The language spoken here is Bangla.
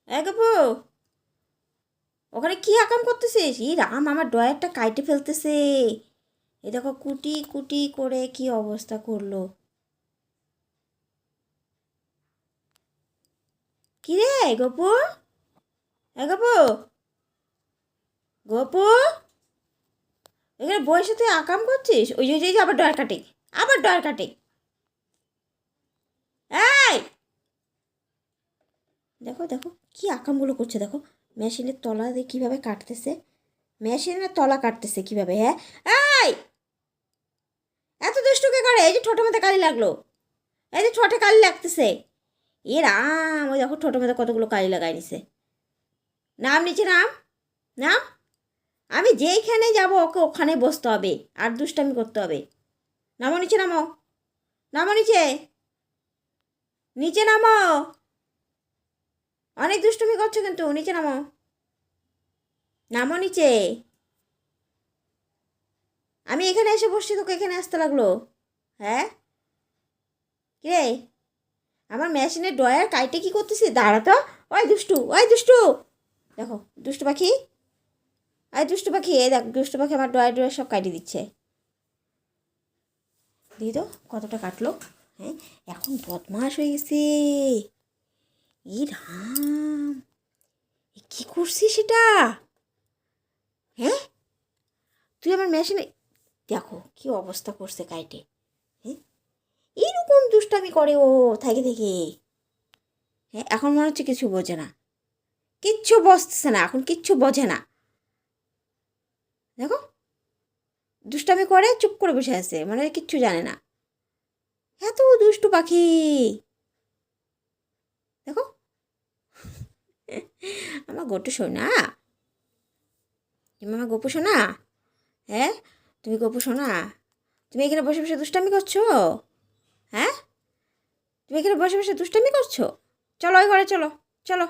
গপু, ওখানে কি আকাম করতেছিস? ই রাম, আমার ড্রয়ারটা কাইটে ফেলতেছে। এ দেখো কুটি কুটি করে কি অবস্থা করলো। কি রে গপু? গপু, গপু, এখানে বসে তুই আকাম করছিস? ওই যে আবার ডয়ার কাটে, আবার ডয়ার কাটে। এই দেখো দেখো কি আকামগুলো করছে দেখো। মেশিনের তলা দিয়ে কীভাবে কাটতেছে, মেশিনের তলা কাটতেছে কীভাবে। হ্যাঁ, এই এত দুষ্টুকে করে? এই যে ঠোঁটের মধ্যে কালি লাগলো, এই যে ঠোঁটে কালি লাগতেছে। এ রাম, ওই দেখো ঠোঁটের মধ্যে কতগুলো কালি লাগাই নিছে। নাম নিচে, নাম, নাম। আমি যেইখানে যাব ওকে ওখানে বসতে হবে আর দুষ্টামি করতে হবে। নামো নিচে, নামো, নামো নিচে, নিচে নামো। অনেক দুষ্টুমি করছো কিন্তু, নিচে নামো, নামো নিচে। আমি এখানে এসে বসছি, তোকে এখানে আসতে লাগলো? হ্যাঁ, রে, আমার মেশিনের ড্রয়ার কাইটে কি করতেছি? দাঁড়া তো। ওই দুষ্টু, ওই দুষ্টু, দেখো দুষ্টু পাখি, ওই দুষ্টু পাখি, এই দেখ দুষ্টু পাখি আমার ড্রয়ার ড্রয়ার সব কাটিয়ে দিচ্ছে। দিই তো কতটা কাটলো। হ্যাঁ, এখন বদমাস হয়ে গেছে। ই রাম, কি করছিস সেটা? হ্যাঁ, তুই আমার মেশিনে, দেখো কি অবস্থা করছে কাইটে। হ্যাঁ, এইরকম দুষ্টামি করে ও থেকে থেকে। হ্যাঁ, এখন মনে হচ্ছে কিছু বোঝে না, কিচ্ছু বসতেছে না, এখন কিচ্ছু বোঝে না। দেখো দুষ্টামি করে চুপ করে বসে আছে, মানে কিচ্ছু জানে না। এত দুষ্টু পাখি, দেখো। আমার গোটু সোনা, তুমি আমার গপু সোনা। হ্যাঁ, তুমি গপু সোনা, তুমি এখানে বসে বসে দুষ্টামি করছো? হ্যাঁ, তুমি এখানে বসে বসে দুষ্টামি করছো? চলো ওই ঘরে, চলো, চলো।